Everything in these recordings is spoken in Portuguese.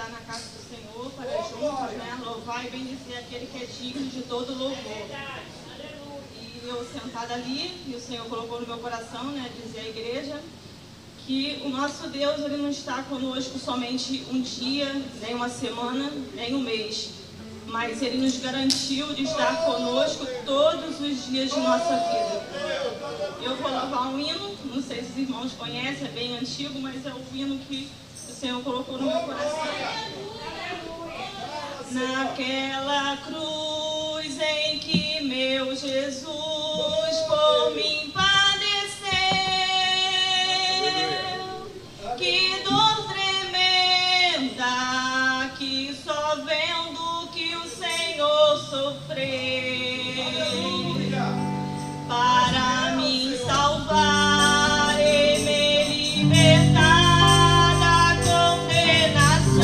estar na casa do Senhor para juntos, né, louvar e bendizer aquele que é digno de todo louvor. E eu sentada ali, e o Senhor colocou no meu coração, né, dizer à igreja que o nosso Deus, Ele não está conosco somente um dia, nem uma semana, nem um mês, mas Ele nos garantiu de estar conosco todos os dias de nossa vida. Eu vou louvar um hino, não sei se os irmãos conhecem, é bem antigo, mas é o hino que o Senhor colocou no meu coração. Naquela cruz em que meu Jesus por mim padeceu, que dor tremenda, que só vendo que o Senhor sofreu, para me salvar e me libertar da condenação.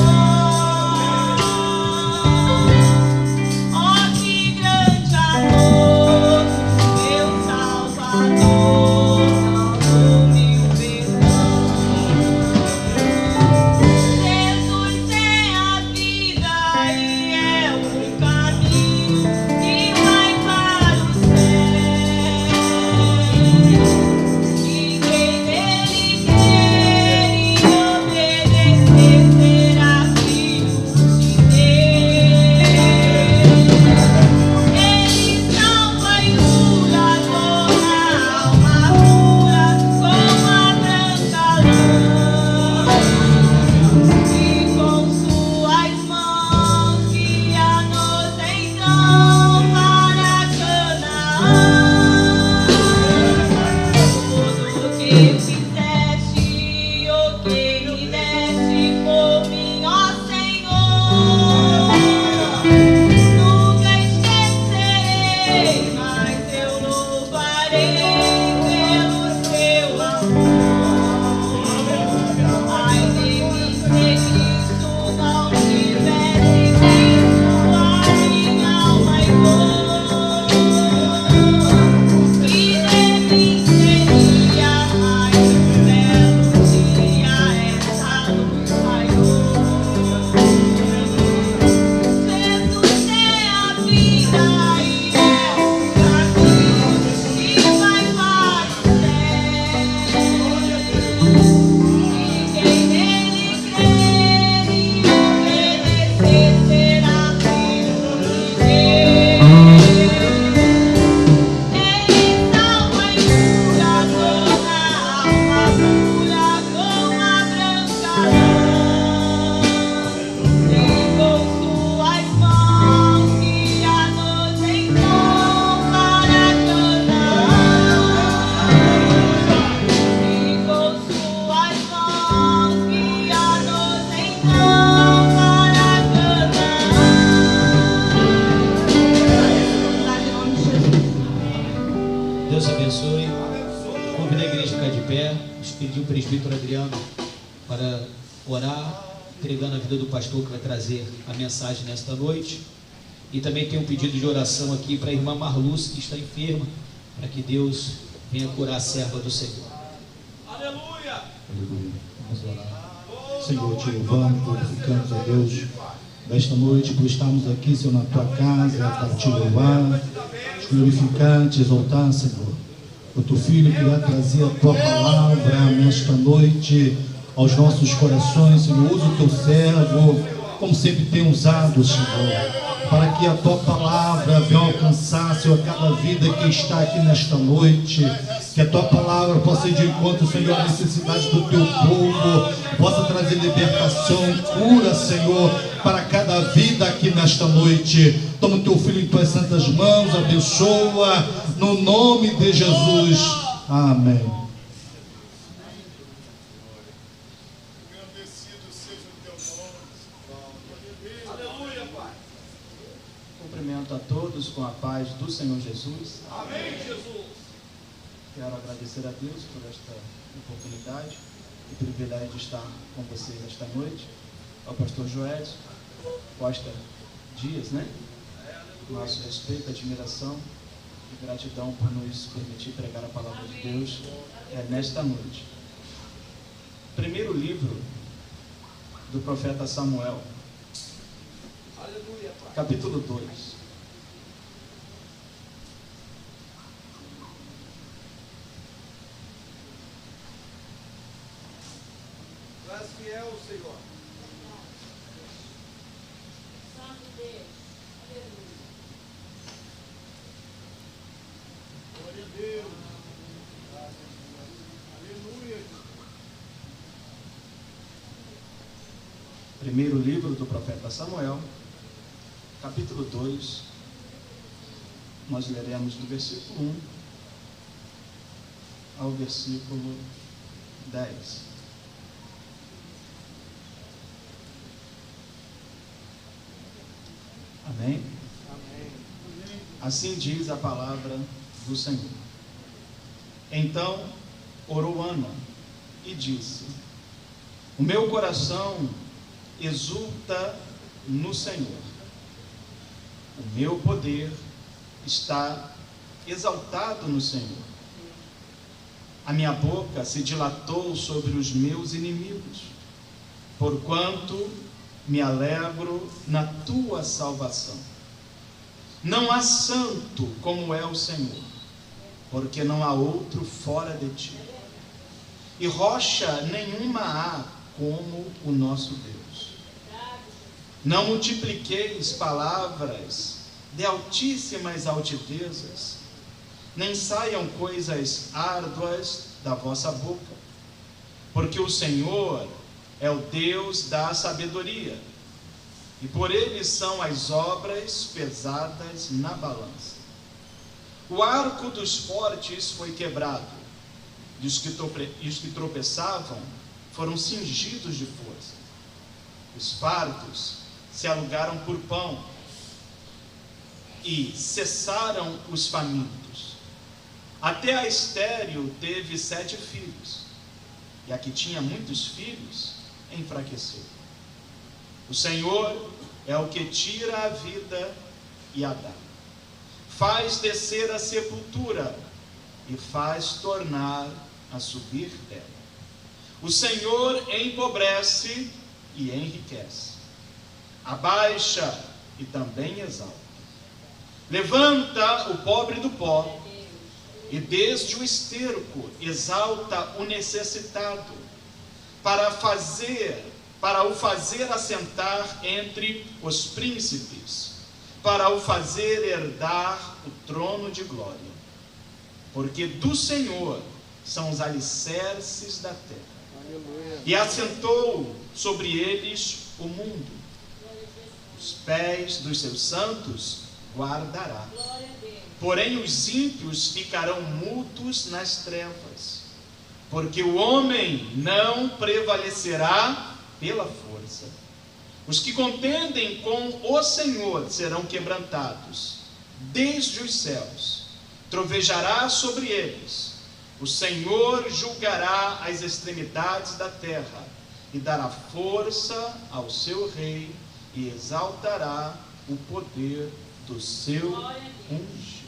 Oh, que grande amor, meu Salvador, dando meu perdão. Jesus é a vida e é o caminho que vai para o céu. E quem nele crer e obedecer será filho de Deus. Ele salva e cura, torna a alma pura como a branca lã. E com suas mãos guia-nos então para Canaã. Tudo que fizeste, o que me deste por mim, ó Senhor, nunca esquecerei, mas eu louvarei pelo teu amor. Ai de mim se Cristo não tivesse visto a minha alma e dor, que de mim seria mais um belo dia essa luz maior. Jesus é a vida e é o caminho que vai para o céu. E quem nele crer e obedecer será filho de Deus. Ele salva e cura, torna a alma pura como a branca lã. E com suas mãos guia-nos então para Canaã. E com suas mãos guia-nos então para Canaã. Em nome de Jesus. Deus abençoe. Convido a igreja a ficar de pé. Pedi o presbítero Adriano para orar, entregando a vida do pastor que vai trazer a mensagem nesta noite. E também tem um pedido de oração aqui para a irmã Marluce, que está enferma, para que Deus venha curar a serva do Senhor. Aleluia. Vamos orar. Senhor, te louvamos, glorificamos a Deus nesta noite, por estarmos aqui, Senhor, na tua casa, para te louvar, te glorificar, te exaltar, Senhor. O teu filho que vai trazer a tua palavra nesta noite aos nossos corações, Senhor. Usa o teu servo, como sempre tem usado, Senhor, para que a tua palavra venha alcançar, Senhor, cada vida que está aqui nesta noite. Que a tua palavra possa ir de encontro, Senhor, à necessidade do teu povo, possa trazer libertação, cura, Senhor, para cada vida aqui nesta noite. Toma o teu filho em tuas santas mãos, abençoa, no nome de Jesus. Amém. Cumprimento a todos com a paz do Senhor Jesus. Amém, Jesus. Quero agradecer a Deus por esta oportunidade e privilégio de estar com vocês esta noite. Ao pastor Joelson Costa Dias, né? Nosso respeito, admiração e gratidão por nos permitir pregar a palavra de Deus nesta noite. Primeiro livro do profeta Samuel, capítulo 2. Tu és fiel, Senhor. Santo Deus. Aleluia. Glória a Deus. Aleluia. Primeiro livro do profeta Samuel, capítulo 2, nós leremos do versículo 1 ao versículo 10. Amém? Amém. Assim diz a palavra do Senhor. Então orou Ana e disse: o meu coração exulta no Senhor. O meu poder está exaltado no Senhor. A minha boca se dilatou sobre os meus inimigos, porquanto me alegro na tua salvação. Não há santo como é o Senhor, porque não há outro fora de ti. E rocha nenhuma há como o nosso Deus. Não multipliqueis palavras de altíssimas altivezas, nem saiam coisas árduas da vossa boca, porque o Senhor é o Deus da sabedoria, e por ele são as obras pesadas na balança. O arco dos fortes foi quebrado, e os que tropeçavam foram cingidos de força. Os fartos se alugaram por pão, e cessaram os famintos. Até a estéril teve 7 filhos, e a que tinha muitos filhos enfraqueceu. O Senhor é o que tira a vida e a dá, faz descer a sepultura e faz tornar a subir dela. O Senhor empobrece e enriquece, abaixa e também exalta. Levanta o pobre do pó, e desde o esterco exalta o necessitado, para o fazer assentar entre os príncipes, para o fazer herdar o trono de glória. Porque do Senhor são os alicerces da terra, Aleluia. e assentou sobre eles o mundo. Os pés dos seus santos guardará. Porém os ímpios ficarão mudos nas trevas, porque o homem não prevalecerá pela força. Os que contendem com o Senhor serão quebrantados desde os céus, trovejará sobre eles. O Senhor julgará as extremidades da terra, e dará força ao seu rei, e exaltará o poder do seu ungido.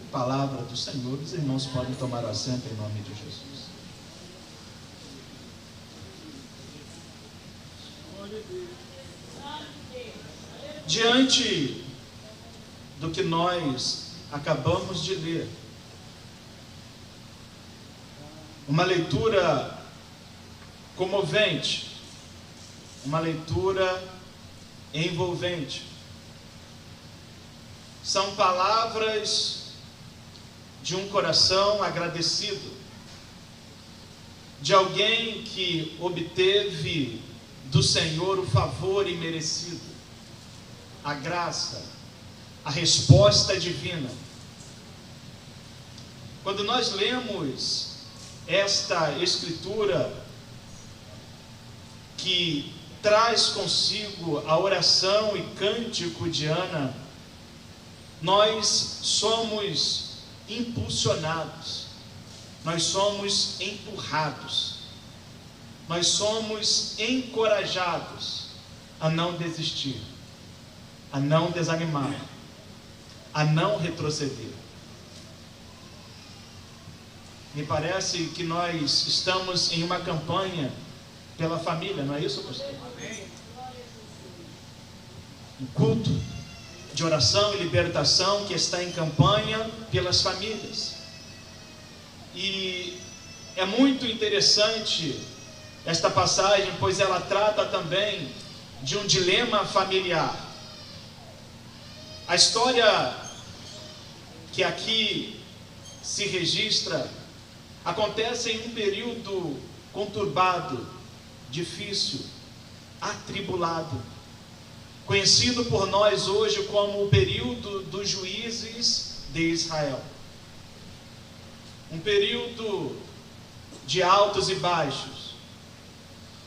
Palavra do Senhor. Os irmãos podem tomar assento em nome de Jesus. Diante do que nós acabamos de ler, uma leitura comovente, uma leitura envolvente. São palavras de um coração agradecido, de alguém que obteve do Senhor o favor imerecido, a graça, a resposta divina. Quando nós lemos esta escritura que traz consigo a oração e cântico de Ana, nós somos impulsionados, nós somos empurrados, nós somos encorajados a não desistir, a não desanimar, a não retroceder. Me parece que nós estamos em uma campanha pela família, não é isso, pastor? Um culto de oração e libertação que está em campanha pelas famílias. E é muito interessante esta passagem, pois ela trata também de um dilema familiar. A história que aqui se registra acontece em um período conturbado, difícil, atribulado, conhecido por nós hoje como o período dos juízes de Israel. Um período de altos e baixos,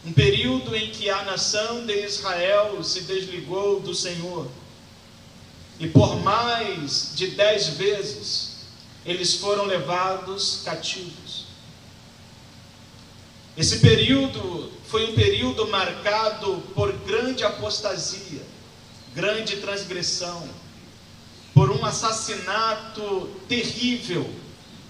um período em que a nação de Israel se desligou do Senhor, e por mais de 10 vezes eles foram levados cativos. Esse período foi um período marcado por grande apostasia, grande transgressão, por um assassinato terrível,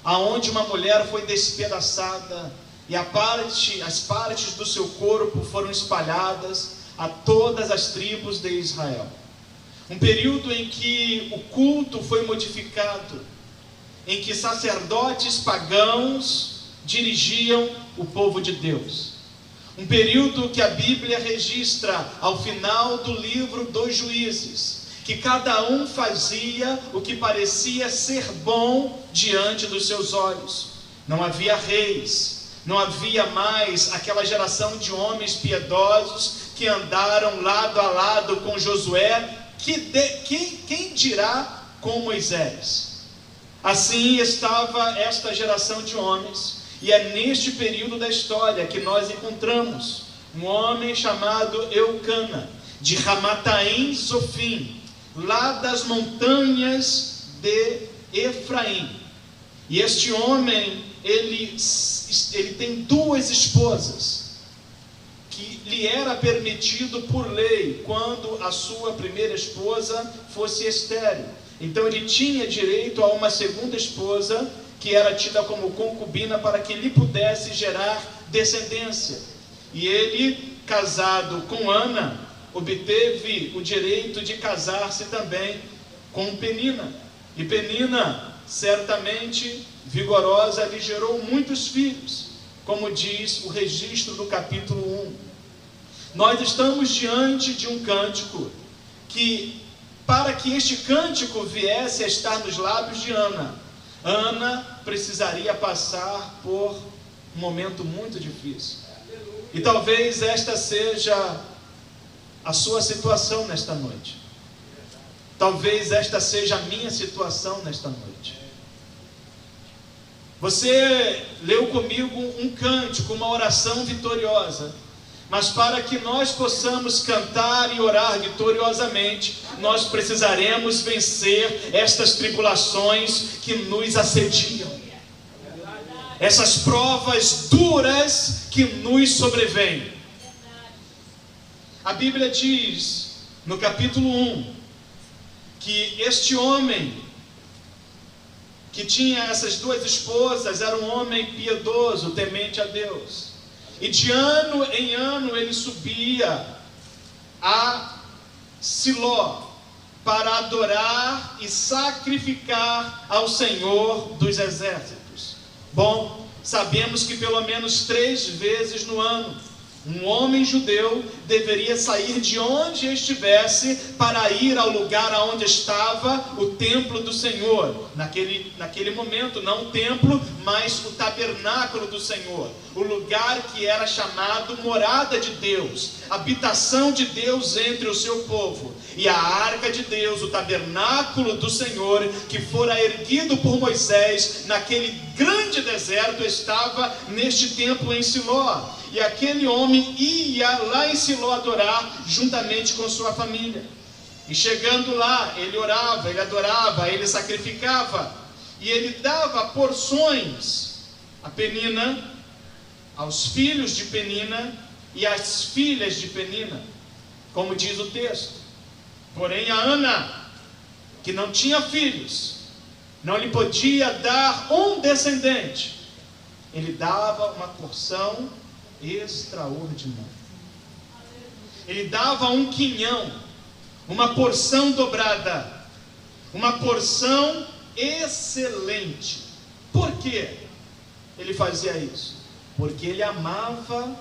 aonde uma mulher foi despedaçada e as partes do seu corpo foram espalhadas a todas as tribos de Israel. Um período em que o culto foi modificado, em que sacerdotes pagãos dirigiam o povo de Deus. Um período que a Bíblia registra ao final do livro dos Juízes, que cada um fazia o que parecia ser bom diante dos seus olhos. Não havia reis, não havia mais aquela geração de homens piedosos que andaram lado a lado com Josué, quem dirá com Moisés. Assim estava esta geração de homens, e é neste período da história que nós encontramos um homem chamado Eucana, de Ramataim Zofim, lá das montanhas de Efraim. E este homem, ele tem 2 esposas, que lhe era permitido por lei, quando a sua primeira esposa fosse estéril. Então ele tinha direito a uma segunda esposa, que era tida como concubina, para que lhe pudesse gerar descendência. E ele, casado com Ana, obteve o direito de casar-se também com Penina. E Penina, certamente vigorosa, lhe gerou muitos filhos, como diz o registro do capítulo 1. Nós estamos diante de um cântico que, para que este cântico viesse a estar nos lábios de Ana, Ana precisaria passar por um momento muito difícil. E talvez esta seja a sua situação nesta noite. Talvez esta seja a minha situação nesta noite. Você leu comigo um cântico, uma oração vitoriosa. Mas para que nós possamos cantar e orar vitoriosamente, nós precisaremos vencer estas tribulações que nos assediam, essas provas duras que nos sobrevêm. A Bíblia diz, no capítulo 1, que este homem, que tinha essas 2 esposas, era um homem piedoso, temente a Deus. E de ano em ano ele subia a Siló para adorar e sacrificar ao Senhor dos exércitos. Bom, sabemos que pelo menos 3 vezes no ano um homem judeu deveria sair de onde estivesse para ir ao lugar onde estava o templo do Senhor. Naquele momento, não o templo, mas o tabernáculo do Senhor. O lugar que era chamado morada de Deus, habitação de Deus entre o seu povo. E a arca de Deus, o tabernáculo do Senhor, que fora erguido por Moisés naquele grande deserto, estava neste templo em Siló. E aquele homem ia lá em Siló adorar juntamente com sua família. E chegando lá, ele orava, ele adorava, ele sacrificava. E ele dava porções a Penina, aos filhos de Penina e às filhas de Penina, como diz o texto. Porém a Ana, que não tinha filhos, não lhe podia dar um descendente. Ele dava uma porção extraordinária. Ele dava um quinhão, uma porção dobrada, uma porção excelente. Por quê ele fazia isso? Porque ele amava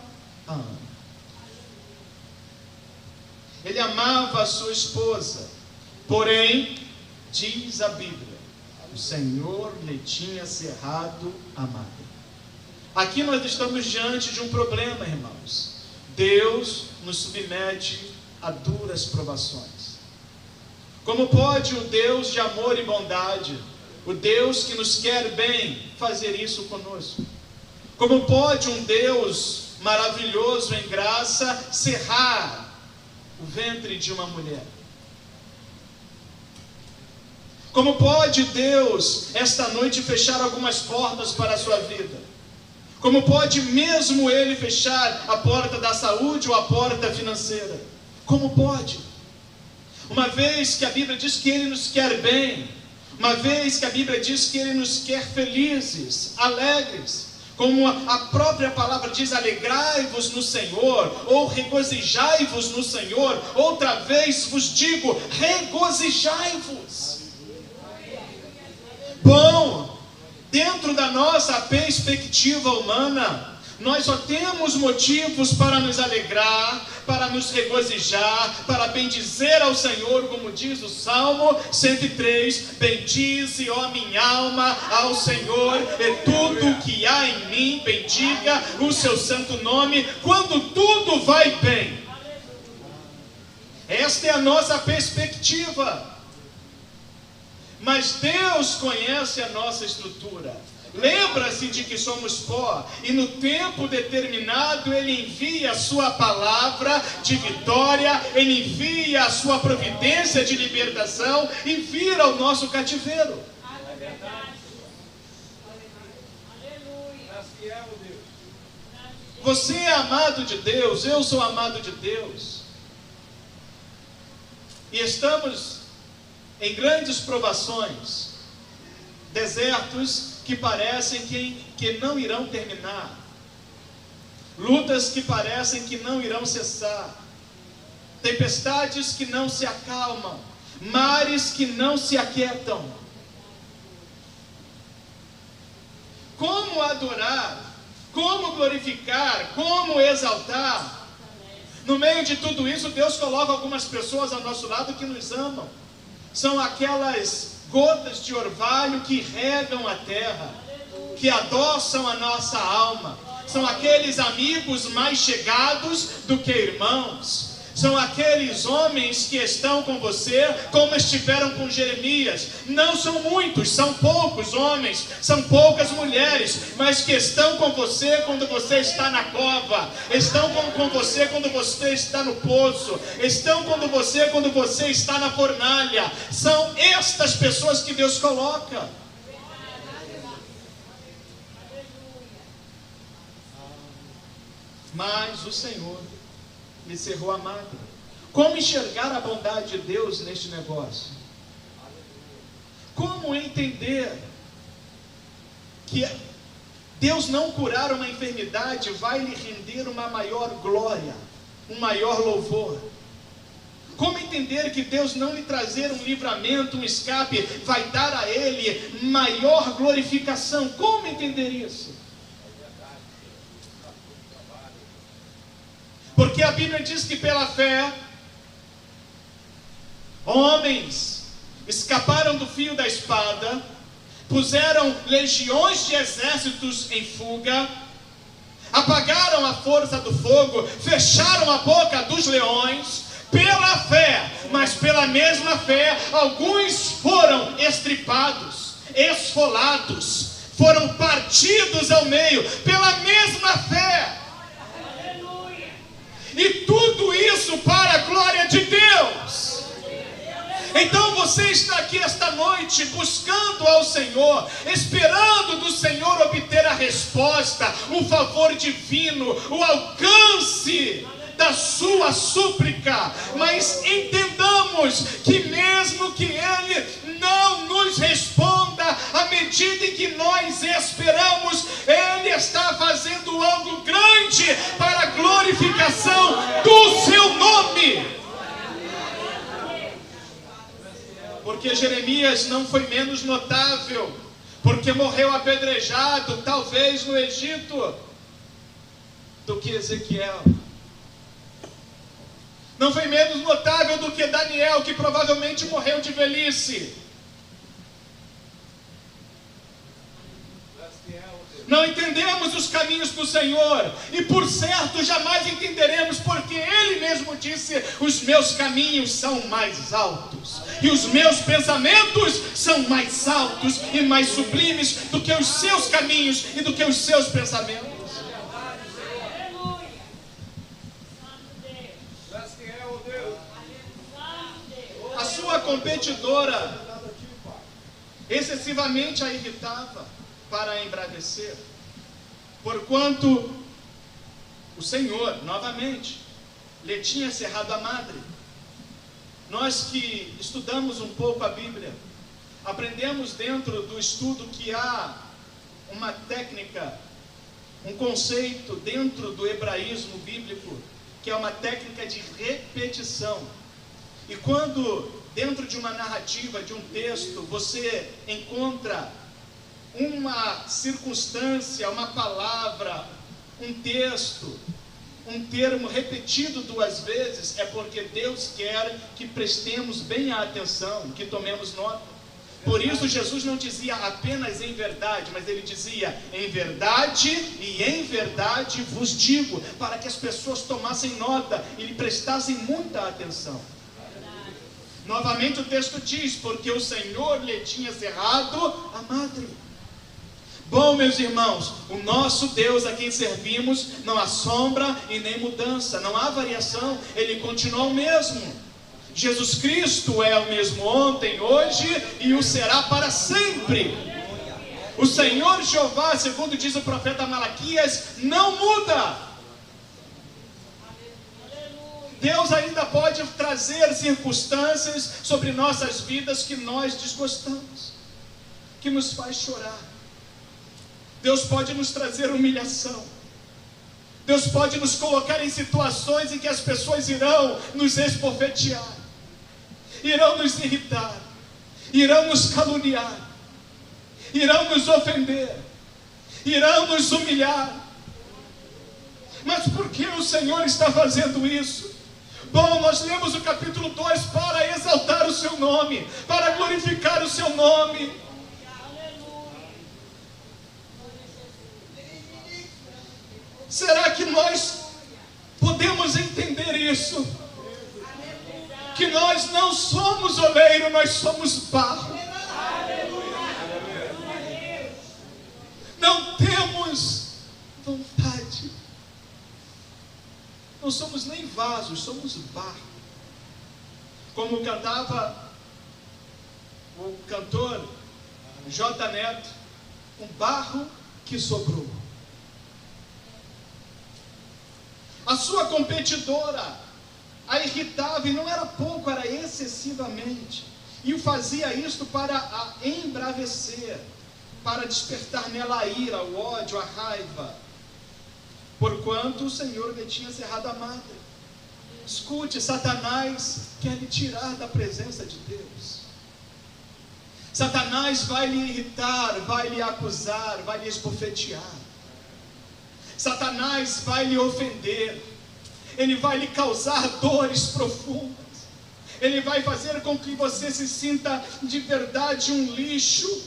a Ana. Ele amava a sua esposa. Porém, diz a Bíblia, o Senhor lhe tinha cerrado a madre. Aqui nós estamos diante de um problema, irmãos. Deus nos submete a duras provações. Como pode o Deus de amor e bondade, o Deus que nos quer bem, fazer isso conosco? Como pode um Deus maravilhoso em graça cerrar o ventre de uma mulher? Como pode Deus esta noite fechar algumas portas para a sua vida? Como pode mesmo Ele fechar a porta da saúde ou a porta financeira? Como pode? Uma vez que a Bíblia diz que Ele nos quer bem, uma vez que a Bíblia diz que Ele nos quer felizes, alegres, como a própria palavra diz, alegrai-vos no Senhor, ou regozijai-vos no Senhor, outra vez vos digo, regozijai-vos. Bom, dentro da nossa perspectiva humana, nós só temos motivos para nos alegrar, para nos regozijar, para bendizer ao Senhor, como diz o Salmo 103, bendize, ó minha alma, ao Senhor, e tudo o que há em mim, bendiga o seu santo nome, quando tudo vai bem. Esta é a nossa perspectiva. Mas Deus conhece a nossa estrutura. Lembra-se de que somos pó, e no tempo determinado Ele envia a sua palavra de vitória, Ele envia a sua providência de libertação e vira o nosso cativeiro. Você é amado de Deus, eu sou amado de Deus, e estamos em grandes provações, desertos que parecem que não irão terminar, lutas que parecem que não irão cessar, tempestades que não se acalmam, mares que não se aquietam. Como adorar, como glorificar, como exaltar? No meio de tudo isso, Deus coloca algumas pessoas ao nosso lado que nos amam. São aquelas gotas de orvalho que regam a terra, que adoçam a nossa alma. São aqueles amigos mais chegados do que irmãos. São aqueles homens que estão com você, como estiveram com Jeremias. Não são muitos, são poucos homens, são poucas mulheres, mas que estão com você quando você está na cova, estão com você quando você está no poço, estão com você quando você está na fornalha. São estas pessoas que Deus coloca. Mas o Senhor lhe cerrou a madre. Como enxergar a bondade de Deus neste negócio? Como entender que Deus não curar uma enfermidade vai lhe render uma maior glória, um maior louvor? Como entender que Deus não lhe trazer um livramento, um escape, vai dar a Ele maior glorificação? Como entender isso? Porque a Bíblia diz que pela fé, homens escaparam do fio da espada, puseram legiões de exércitos em fuga, apagaram a força do fogo, fecharam a boca dos leões, pela fé. Mas pela mesma fé, alguns foram estripados, esfolados, foram partidos ao meio, pela mesma fé. E tudo isso para a glória de Deus. Então você está aqui esta noite buscando ao Senhor, esperando do Senhor obter a resposta, o favor divino, o alcance da sua súplica. Mas entendamos que mesmo que Ele não nos responda à medida em que nós esperamos, Ele está fazendo algo grande glorificação do seu nome. Porque Jeremias não foi menos notável, porque morreu apedrejado, talvez no Egito, do que Ezequiel. Não foi menos notável do que Daniel, que provavelmente morreu de velhice. Não entendemos os caminhos do Senhor, e por certo jamais entenderemos, porque Ele mesmo disse: os meus caminhos são mais altos, e os meus pensamentos são mais altos e mais sublimes do que os seus caminhos e do que os seus pensamentos. A sua competidora excessivamente a irritava para a embravecer, porquanto o Senhor, novamente, lhe tinha cerrado a madre. Nós que estudamos um pouco a Bíblia, aprendemos dentro do estudo que há uma técnica, um conceito dentro do hebraísmo bíblico, que é uma técnica de repetição. E quando dentro de uma narrativa, de um texto, você encontra uma circunstância, uma palavra, um texto, um termo repetido 2 vezes, é porque Deus quer que prestemos bem a atenção, que tomemos nota. Por isso Jesus não dizia apenas em verdade, mas ele dizia em verdade e em verdade vos digo, para que as pessoas tomassem nota e lhe prestassem muita atenção. Novamente o texto diz: porque o Senhor lhe tinha cerrado a madre. Bom, meus irmãos, o nosso Deus a quem servimos não há sombra e nem mudança, não há variação, Ele continua o mesmo. Jesus Cristo é o mesmo ontem, hoje e o será para sempre. O Senhor Jeová, segundo diz o profeta Malaquias, não muda. Deus ainda pode trazer circunstâncias sobre nossas vidas que nós desgostamos, que nos faz chorar. Deus pode nos trazer humilhação. Deus pode nos colocar em situações em que as pessoas irão nos esbofetear, irão nos irritar, irão nos caluniar, irão nos ofender, irão nos humilhar. Mas por que o Senhor está fazendo isso? Bom, nós lemos o capítulo 2 para exaltar o seu nome, para glorificar o seu nome. Será que nós podemos entender isso? Que nós não somos oleiro, nós somos barro. Não temos vontade. Não somos nem vasos, somos barro. Como cantava o cantor J. Neto, um barro que sobrou. A sua competidora a irritava, e não era pouco, era excessivamente. E o fazia isto para a embravecer, para despertar nela a ira, o ódio, a raiva. Porquanto o Senhor lhe tinha cerrado a madre. Escute, Satanás quer lhe tirar da presença de Deus. Satanás vai lhe irritar, vai lhe acusar, vai lhe esbofetear. Satanás vai lhe ofender, ele vai lhe causar dores profundas, ele vai fazer com que você se sinta de verdade um lixo,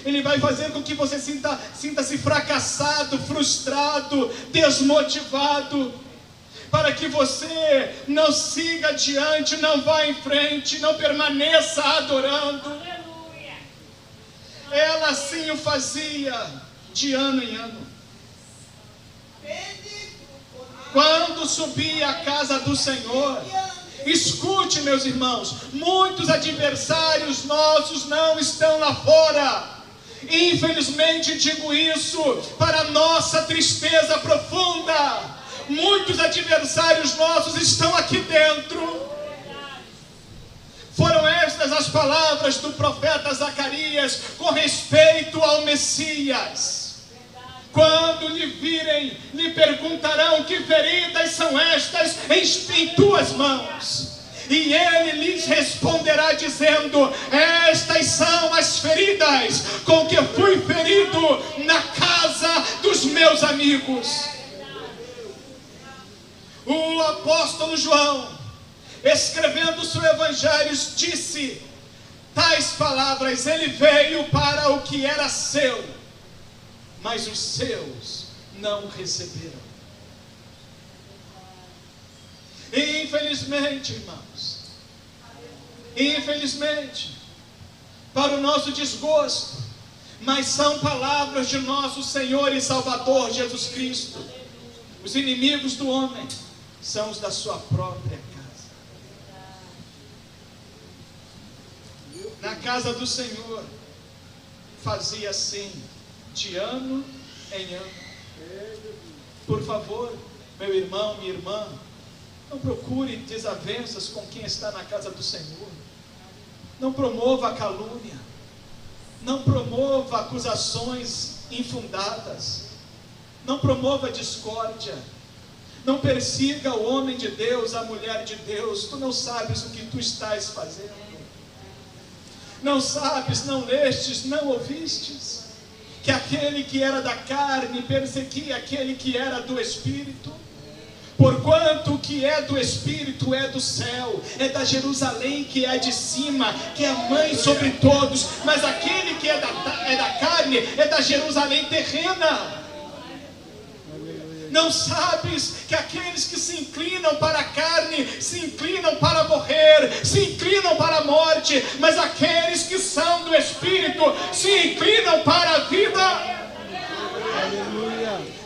ele vai fazer com que você sinta-se fracassado, frustrado, desmotivado, para que você não siga adiante, não vá em frente, não permaneça adorando. Ela assim o fazia de ano em ano. Quando subia à casa do Senhor, escute, meus irmãos, muitos adversários nossos não estão lá fora. Infelizmente digo isso para nossa tristeza profunda. Muitos adversários nossos estão aqui dentro. Foram estas as palavras do profeta Zacarias com respeito ao Messias. Quando lhe virem, lhe perguntarão: que feridas são estas em tuas mãos? E ele lhes responderá dizendo: estas são as feridas com que fui ferido na casa dos meus amigos. O apóstolo João, escrevendo o seu evangelho, disse tais palavras: ele veio para o que era seu, mas os seus não receberam. E infelizmente, irmãos, infelizmente, para o nosso desgosto, mas são palavras de nosso Senhor e Salvador Jesus Cristo: os inimigos do homem são os da sua própria casa. Na casa do Senhor fazia assim, de ano em ano. Por favor, meu irmão, minha irmã, não procure desavenças com quem está na casa do Senhor. Não promova a calúnia. Não promova acusações infundadas. Não promova discórdia. Não persiga o homem de Deus, a mulher de Deus. Tu não sabes o que tu estás fazendo. Não sabes, não lestes, não ouvistes que aquele que era da carne perseguia aquele que era do Espírito? Porquanto o que é do Espírito é do céu, é da Jerusalém que é de cima, que é mãe sobre todos. Mas aquele que é da carne é da Jerusalém terrena. Não sabes que aqueles que se inclinam para a carne se inclinam para morrer, se inclinam para a morte, mas aqueles que são do Espírito se inclinam para a vida?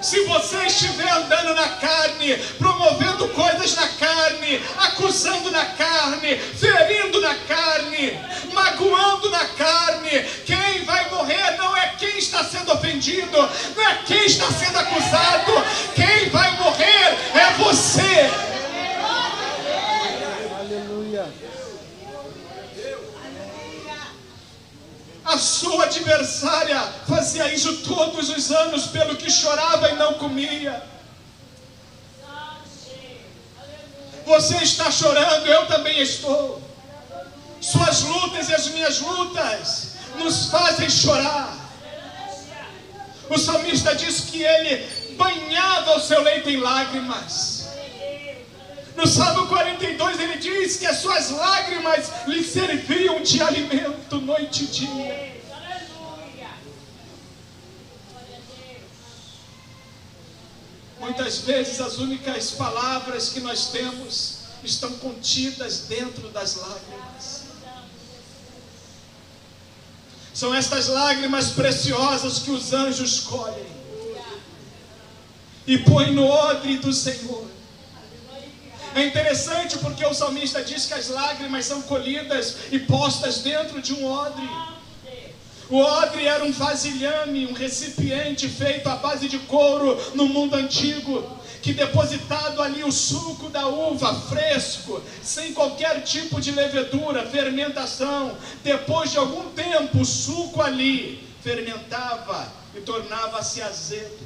Se você estiver andando na carne, promovendo coisas na carne, acusando na carne, ferindo na carne, magoando na carne, quem vai morrer não é quem está sendo ofendido, não é quem está sendo acusado, quem vai morrer é você. Aleluia. A sua adversária fazia isso todos os anos, pelo que chorava e não comia. Você está chorando, eu também estou. Suas lutas e as minhas lutas nos fazem chorar. O salmista diz que ele banhava o seu leito em lágrimas. No Salmo 42 ele diz que as suas lágrimas lhe serviam de alimento noite e dia. Muitas vezes as únicas palavras que nós temos estão contidas dentro das lágrimas. São estas lágrimas preciosas que os anjos colhem e põem no odre do Senhor. É interessante porque o salmista diz que as lágrimas são colhidas e postas dentro de um odre. O odre era um vasilhame, um recipiente feito à base de couro no mundo antigo, que depositado ali o suco da uva fresco, sem qualquer tipo de levedura, fermentação, depois de algum tempo o suco ali fermentava e tornava-se azedo.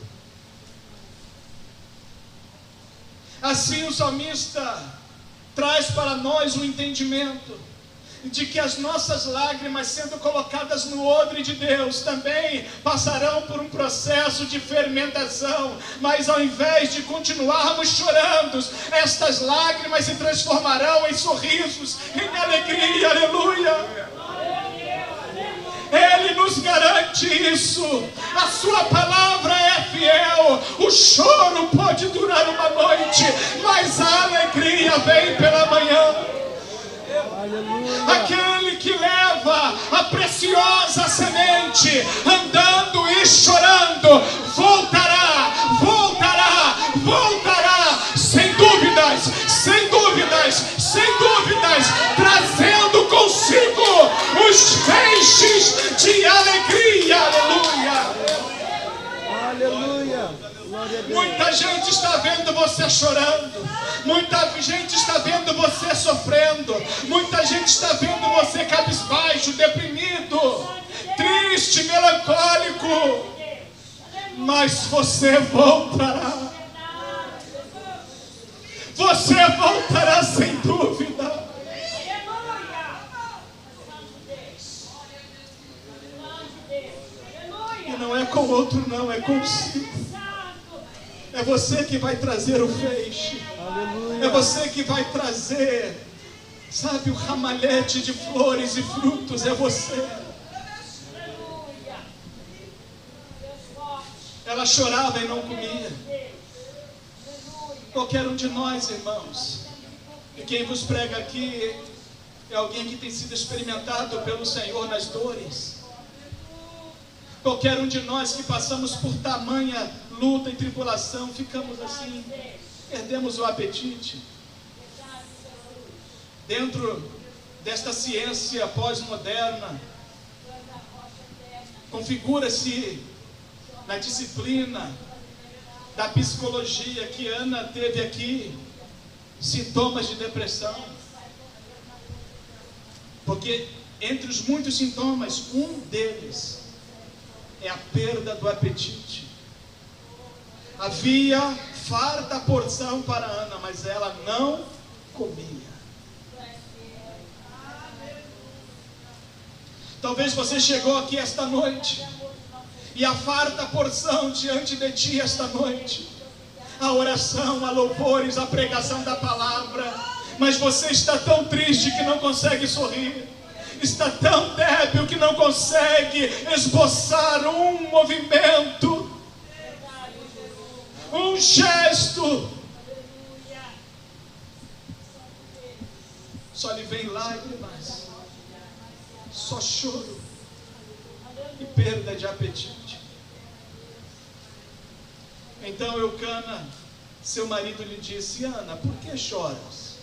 Assim o salmista traz para nós o entendimento de que as nossas lágrimas, sendo colocadas no odre de Deus, também passarão por um processo de fermentação, mas ao invés de continuarmos chorando, estas lágrimas se transformarão em sorrisos, em alegria. Aleluia! Ele nos garante isso. A sua palavra é fiel. O choro pode durar uma noite, mas a alegria vem pela manhã. Aquele que leva a preciosa semente, andando e chorando, voltará, voltará, voltará, sem dúvidas, sem dúvidas, sem dúvidas, trazendo consigo os feixes de alegria. Aleluia! Aleluia! Muita gente está vendo você chorando, muita gente está vendo você sofrendo, muita gente está vendo você cabisbaixo, deprimido, triste, melancólico. mas você voltará. Você voltará sem dúvida. E não é com outro não, é consigo. É você que vai trazer o feixe. É você que vai trazer, sabe, o ramalhete de flores e frutos. É você. Ela chorava e não comia. Qualquer um de nós, irmãos, e quem vos prega aqui é alguém que tem sido experimentado pelo Senhor nas dores. Qualquer um de nós que passamos por tamanha luta e tribulação, ficamos assim, perdemos o apetite. Dentro desta ciência pós-moderna, configura-se na disciplina da psicologia que Ana teve aqui sintomas de depressão. Porque entre os muitos sintomas, um deles é a perda do apetite. Havia farta porção para Ana, mas ela não comia. Talvez você chegou aqui esta noite e a farta porção diante de ti esta noite, a oração, a louvores, a pregação da palavra, mas você está tão triste que não consegue sorrir, está tão débil que não consegue esboçar um movimento, um gesto. Só lhe vem lágrimas, só choro e perda de apetite. Então Eucana, seu marido, lhe disse: Ana, por que choras?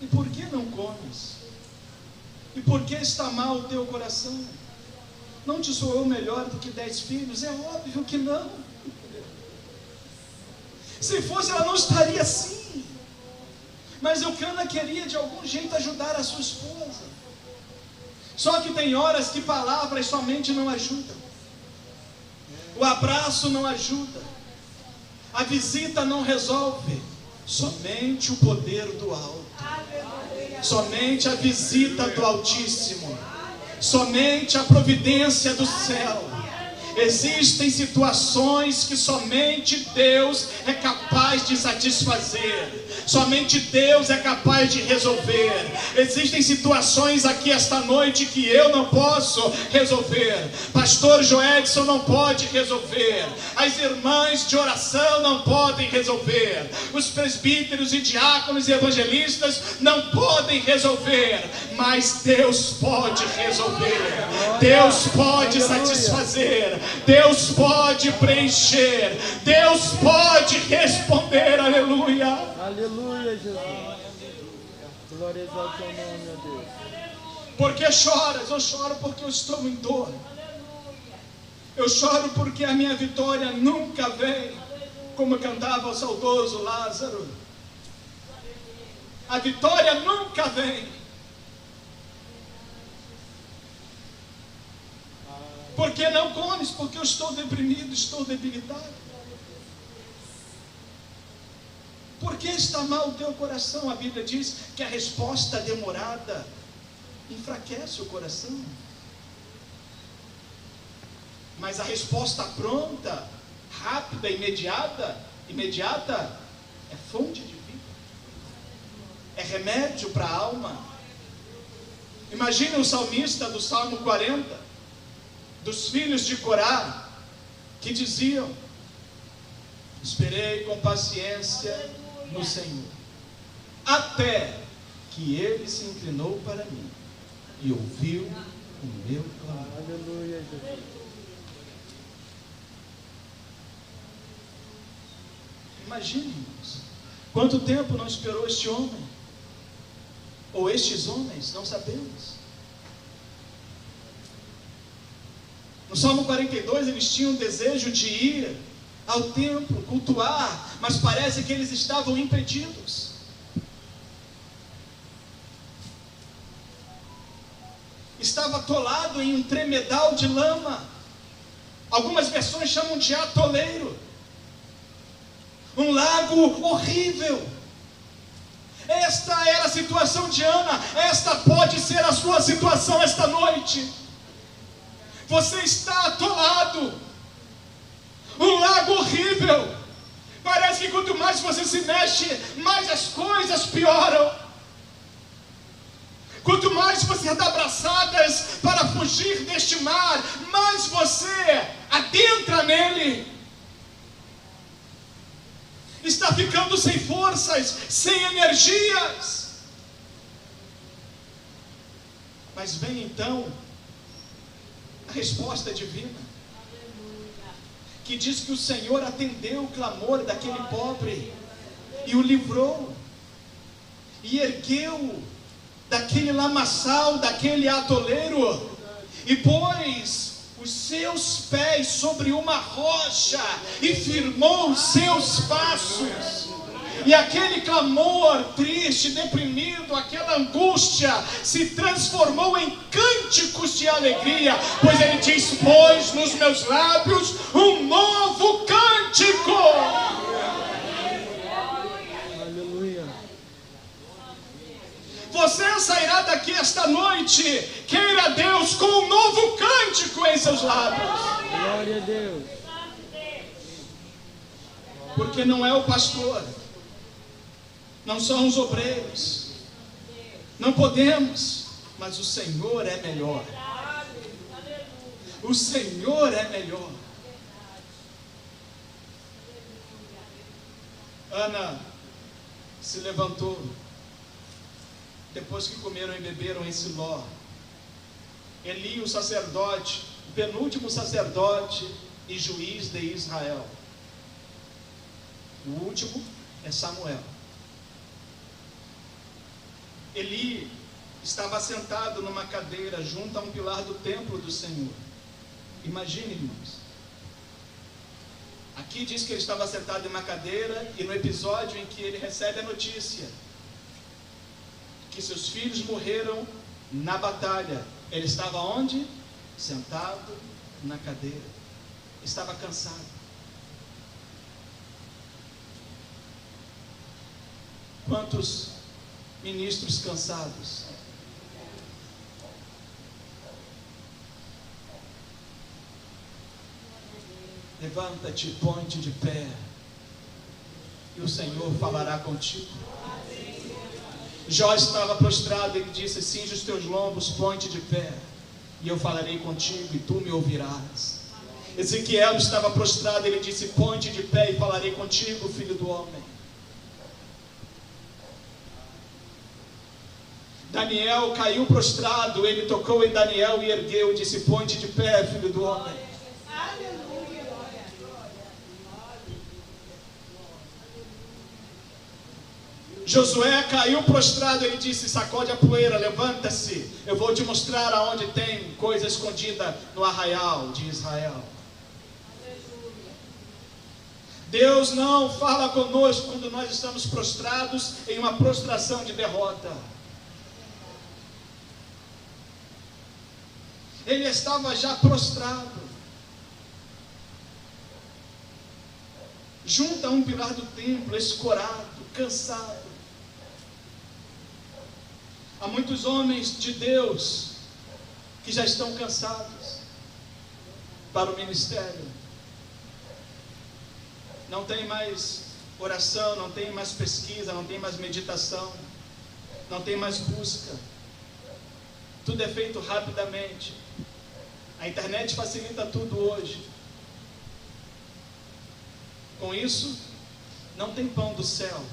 E por que não comes? E por que está mal o teu coração? Não te soou melhor do que 10 filhos? É óbvio que não. Se fosse, ela não estaria assim. Mas Eucana queria de algum jeito ajudar a sua esposa. Só que tem horas que palavras somente não ajudam. O abraço não ajuda. A visita não resolve. Somente o poder do alto. Somente a visita do Altíssimo. Somente a providência do céu. Existem situações que somente Deus é capaz de satisfazer. Somente Deus é capaz de resolver. Existem situações aqui esta noite que eu não posso resolver. Pastor Joedson não pode resolver. As irmãs de oração não podem resolver. Os presbíteros e diáconos e evangelistas não podem resolver. Mas Deus pode resolver. Deus pode satisfazer. Deus pode preencher. Deus pode responder. Aleluia. Aleluia, Jesus. Glória ao teu nome, meu Deus. Por que choras? Eu choro porque eu estou em dor. Eu choro porque a minha vitória nunca vem, como cantava o saudoso Lázaro. A vitória nunca vem. Por que não comes? Porque eu estou deprimido, estou debilitado. Por que está mal o teu coração? A Bíblia diz que a resposta demorada enfraquece o coração. Mas a resposta pronta, rápida, imediata é fonte de vida. É remédio para a alma. Imagine o salmista do Salmo 40, dos filhos de Corá, que diziam: esperei com paciência no Senhor, até que Ele se inclinou para mim e ouviu o meu clamor. Aleluia, Jesus. Imagine, irmãos, quanto tempo não esperou este homem, ou estes homens, não sabemos. No Salmo 42, eles tinham desejo de ir ao templo, cultuar, mas parece que eles estavam impedidos. Estava atolado em um tremedal de lama. Algumas versões chamam de atoleiro. Um lago horrível. Esta era a situação de Ana. Esta pode ser a sua situação esta noite. Você está atolado. Um lago horrível. Parece que quanto mais você se mexe, mais as coisas pioram. Quanto mais você dá braçadas para fugir deste mar, mais você adentra nele. Está ficando sem forças, sem energias. Mas vem então a resposta divina, que diz que o Senhor atendeu o clamor daquele pobre e o livrou, e ergueu daquele lamaçal, daquele atoleiro, e pôs os seus pés sobre uma rocha e firmou os seus passos. E aquele clamor triste, deprimido, aquela angústia se transformou em cânticos de alegria, pois ele diz: pôs nos meus lábios um novo cântico. Aleluia. Você sairá daqui esta noite, queira Deus, com um novo cântico em seus lábios. Glória a Deus. Porque não é o pastor, não são os obreiros, não podemos, mas o Senhor é melhor. O Senhor é melhor. Ana se levantou depois que comeram e beberam em Siló. Eli, o sacerdote, o penúltimo sacerdote e juiz de Israel. O último é Samuel. Eli estava sentado numa cadeira junto a um pilar do templo do Senhor. Imagine, irmãos. Aqui diz que ele estava sentado em uma cadeira, e no episódio em que ele recebe a notícia que seus filhos morreram na batalha, ele estava onde? Sentado na cadeira. Estava cansado. Quantos ministros cansados? Levanta-te, põe-te de pé, e o Senhor falará contigo. Jó estava prostrado, ele disse: cinge os teus lombos, põe-te de pé, e eu falarei contigo, e tu me ouvirás. Ezequiel estava prostrado, ele disse: põe-te de pé, e falarei contigo, filho do homem. Daniel caiu prostrado, ele tocou em Daniel e ergueu, disse: põe-te de pé, filho do homem. Josué caiu prostrado, ele disse: sacode a poeira, levanta-se, eu vou te mostrar aonde tem coisa escondida no arraial de Israel. Deus não fala conosco quando nós estamos prostrados em uma prostração de derrota. Ele estava já prostrado, junto a um pilar do templo, escorado, cansado. Há muitos homens de Deus que já estão cansados para o ministério. Não tem mais oração, não tem mais pesquisa, não tem mais meditação, não tem mais busca. Tudo é feito rapidamente. A internet facilita tudo hoje. Com isso, não tem pão do céu.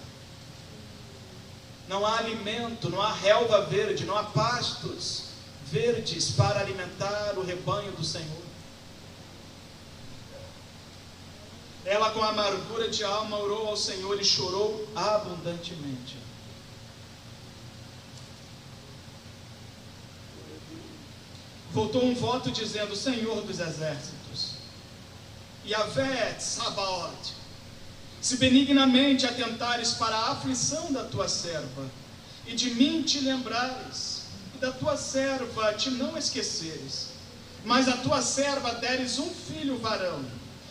Não há alimento, não há relva verde, não há pastos verdes para alimentar o rebanho do Senhor. Ela, com amargura de alma, orou ao Senhor e chorou abundantemente. Voltou um voto dizendo: Senhor dos exércitos, Yahvé Tsabaoth, se benignamente atentares para a aflição da tua serva, e de mim te lembrares, e da tua serva te não esqueceres, mas a tua serva deres um filho varão,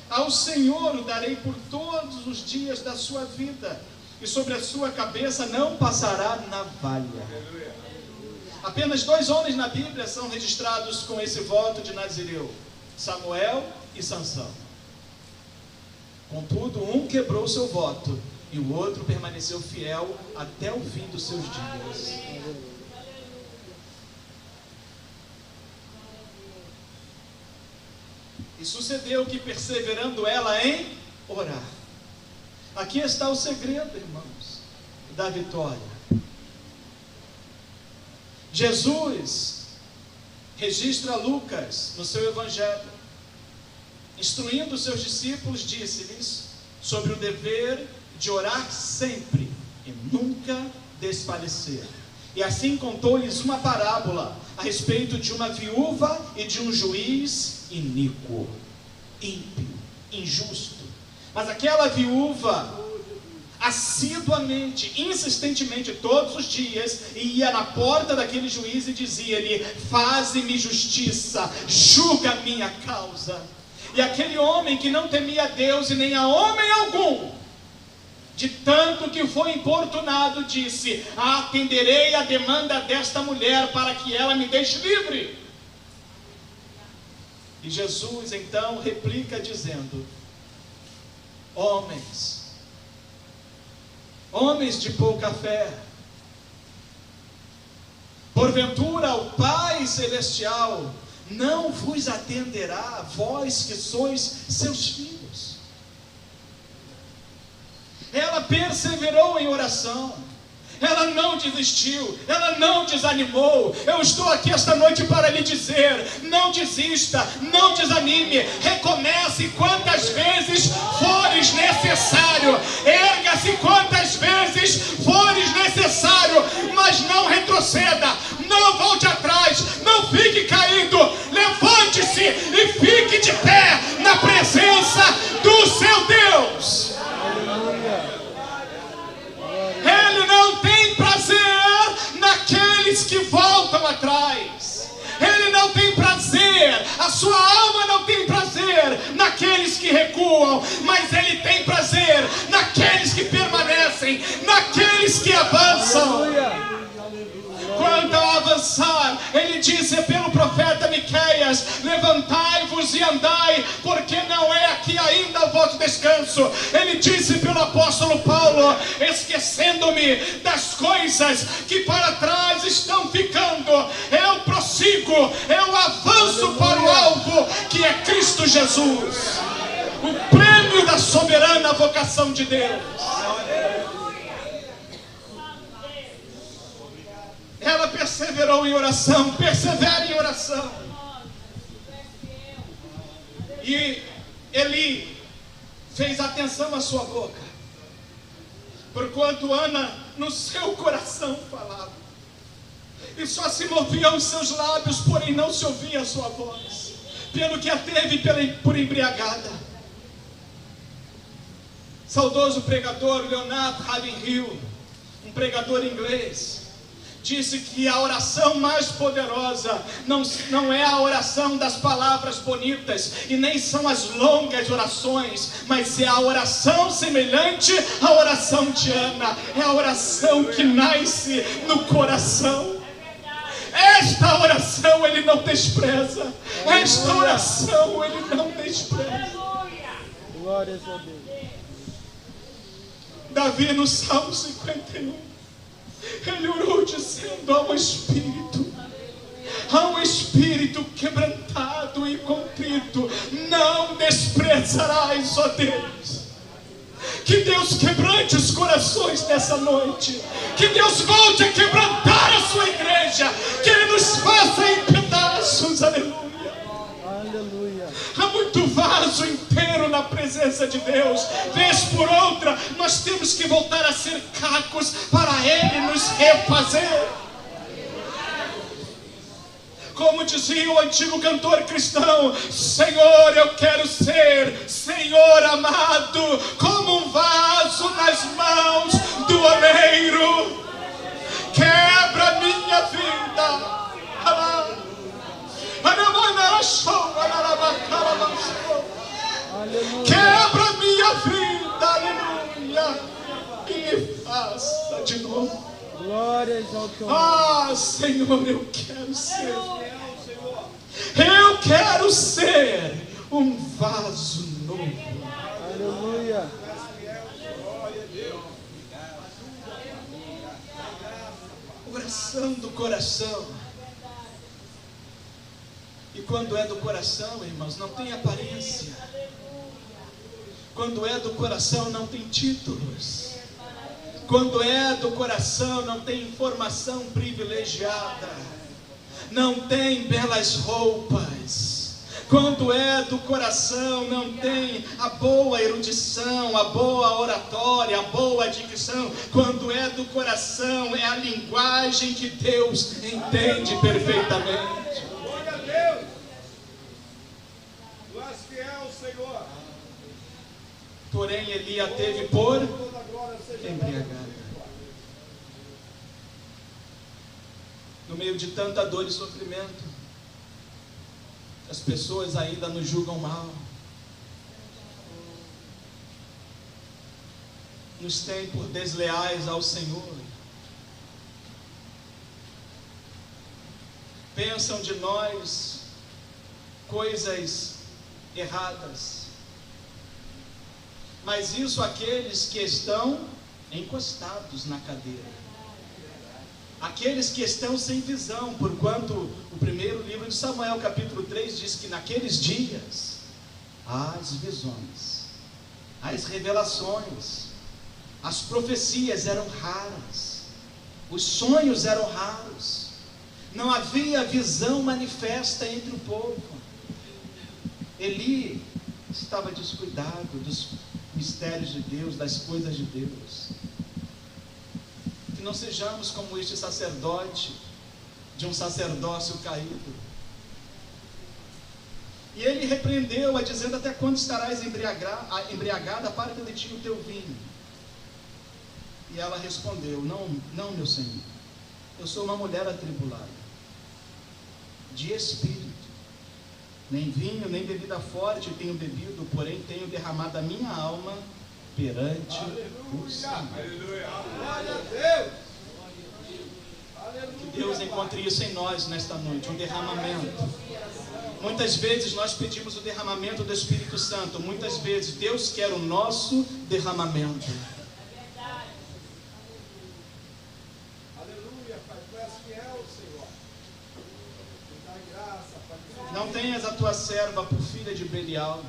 ao Senhor o darei por todos os dias da sua vida, e sobre a sua cabeça não passará navalha. Apenas 2 homens na Bíblia são registrados com esse voto de Nazireu: Samuel e Sansão. Contudo, um quebrou seu voto e o outro permaneceu fiel até o fim dos seus dias. E sucedeu que, perseverando ela em orar. Aqui está o segredo, irmãos, da vitória. Jesus registra Lucas no seu evangelho, instruindo os seus discípulos, disse-lhes sobre o dever de orar sempre e nunca desfalecer. E assim contou-lhes uma parábola a respeito de uma viúva e de um juiz iníquo, ímpio, injusto. Mas aquela viúva assiduamente, insistentemente, todos os dias, ia na porta daquele juiz e dizia-lhe: faze-me justiça, julga a minha causa. E aquele homem que não temia Deus e nem a homem algum, de tanto que foi importunado, disse: atenderei a demanda desta mulher para que ela me deixe livre. E Jesus então replica dizendo: homens de pouca fé, porventura o Pai Celestial não vos atenderá, vós que sois seus filhos? Ela perseverou em oração, ela não desistiu, ela não desanimou. Eu estou aqui esta noite para lhe dizer: não desista, não desanime, recomece quantas vezes fores necessário, erga-se quantas vezes fores necessário, mas não retroceda, não volte atrás, não fique caído, levante-se e fique de pé na presença do seu Deus. Ele não tem prazer naqueles que voltam atrás. Ele não tem prazer, a sua alma não tem prazer naqueles que recuam, mas ele tem prazer naqueles que permanecem, naqueles que avançam. Quanto ao avançar, ele disse pelo profeta Miqueias: levantai-vos e andai, porque não é aqui ainda o vosso descanso. Ele disse pelo apóstolo Paulo: esquecendo-me das coisas que para trás estão ficando, eu prossigo, eu avanço para o alvo, que é Cristo Jesus, o prêmio da soberana vocação de Deus. Ela perseverou em oração, persevera em oração. E Eli fez atenção à sua boca, porquanto Ana no seu coração falava, e só se moviam os seus lábios, porém não se ouvia a sua voz, pelo que a teve por embriagada. Saudoso pregador Leonard Ravenhill, um pregador inglês, disse que a oração mais poderosa não é a oração das palavras bonitas, e nem são as longas orações, mas é a oração semelhante à oração de Ana, é a oração que nasce no coração. Esta oração ele não despreza, esta oração ele não despreza. Glórias a Deus. Davi no Salmo 51, ele orou dizendo: há um espírito quebrantado e contrito não desprezarás, ó Deus. Que Deus quebrante os corações nessa noite, que Deus volte a quebrantar a sua igreja, que Ele nos faça em pedaços, aleluia. Aleluia. Há muito vaso inteiro na presença de Deus. Vez por outra, nós temos que voltar a ser cacos para Ele nos refazer. Como dizia o antigo cantor cristão: Senhor, eu quero ser, Senhor amado, como um vaso nas mãos do oleiro. Quebra minha vida. venha e me faça de novo. Glórias ao teu nome. Senhor, eu quero ser. Eu quero ser um vaso novo. Aleluia. Oração do coração. E quando é do coração, irmãos, não tem aparência. Quando é do coração, não tem títulos. Quando é do coração, não tem informação privilegiada. Não tem belas roupas. Quando é do coração, não tem a boa erudição, a boa oratória, a boa dicção. Quando é do coração, é a linguagem que Deus entende perfeitamente. Glória a Deus. Tu és fiel, Senhor. Porém, Eli a teve por Toda glória seja embriagada. No meio de tanta dor e sofrimento, as pessoas ainda nos julgam mal. Nos têm por desleais ao Senhor. Pensam de nós coisas erradas. Mas isso aqueles que estão encostados na cadeira. Aqueles que estão sem visão, porquanto o primeiro livro de Samuel, capítulo 3, diz que naqueles dias, as visões, as revelações, as profecias eram raras, os sonhos eram raros, não havia visão manifesta entre o povo. Eli estava descuidado dos mistérios de Deus, das coisas de Deus. Que não sejamos como este sacerdote, de um sacerdócio caído. E ele repreendeu-a, dizendo: até quando estarás embriagada? Para de ti o teu vinho. E ela respondeu: não, meu senhor, eu sou uma mulher atribulada, de espírito, nem vinho, nem bebida forte tenho bebido, porém tenho derramado a minha alma perante o Senhor. glória a Deus. Que Deus encontre isso em nós nesta noite, um derramamento. Muitas vezes nós pedimos o derramamento do Espírito Santo, muitas vezes Deus quer o nosso derramamento. Aleluia, Pai. Tu és fiel, Senhor. Tu dá graça, Pai. Não tenhas a tua serva por filha de Belial.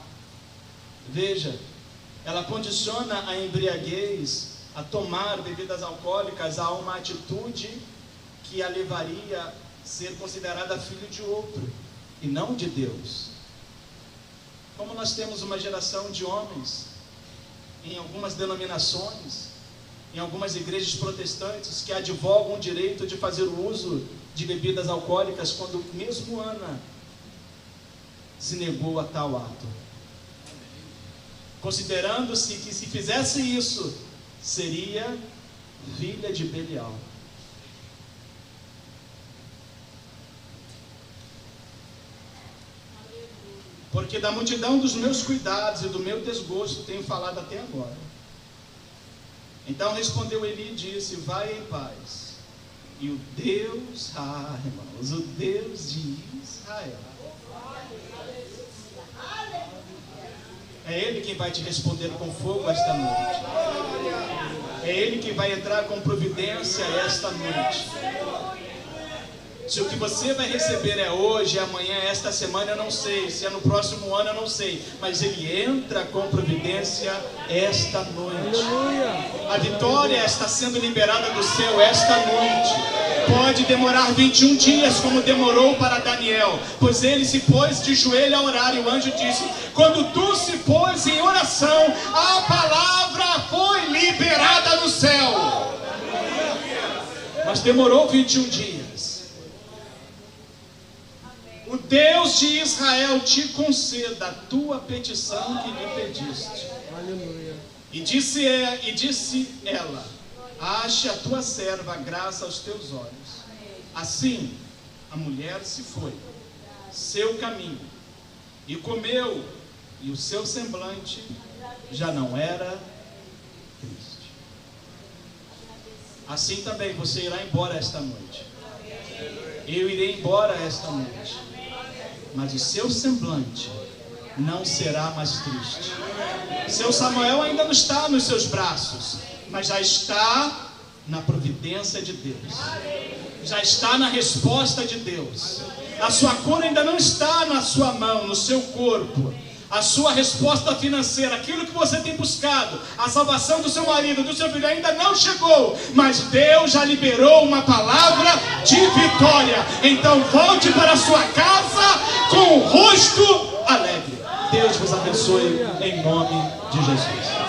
Veja, ela condiciona a embriaguez, a tomar bebidas alcoólicas, a uma atitude que a levaria a ser considerada filho de outro, e não de Deus. Como nós temos uma geração de homens, em algumas denominações, em algumas igrejas protestantes, que advogam o direito de fazer o uso de bebidas alcoólicas, quando mesmo Ana se negou a tal ato, considerando-se que se fizesse isso, seria filha de Belial. Porque da multidão dos meus cuidados e do meu desgosto tenho falado até agora. Então respondeu Eli e disse: vai em paz, e o Deus, irmãos, o Deus de Israel, é Ele quem vai te responder com fogo esta noite. É Ele que vai entrar com providência esta noite. Se o que você vai receber é hoje, é amanhã, é esta semana, eu não sei. Se é no próximo ano, eu não sei. Mas Ele entra com providência esta noite. Aleluia. A vitória está sendo liberada do céu esta noite. Pode demorar 21 dias, como demorou para Daniel, pois ele se pôs de joelho a orar, e o anjo disse: quando tu se pôs em oração, a palavra foi liberada no céu. Mas demorou 21 dias. O Deus de Israel te conceda a tua petição que lhe pediste. Aleluia. E disse ela: ache a tua serva graça aos teus olhos. Assim a mulher se foi seu caminho e comeu, e o seu semblante já não era triste. Assim também você irá embora esta noite. Eu irei embora esta noite. Mas o seu semblante não será mais triste. Seu Samuel ainda não está nos seus braços, mas já está na providência de Deus. Já está na resposta de Deus. A sua cura ainda não está na sua mão, no seu corpo. A sua resposta financeira, aquilo que você tem buscado, a salvação do seu marido, do seu filho, ainda não chegou, mas Deus já liberou uma palavra de vitória. Então volte para a sua casa com o rosto alegre. Deus vos abençoe em nome de Jesus.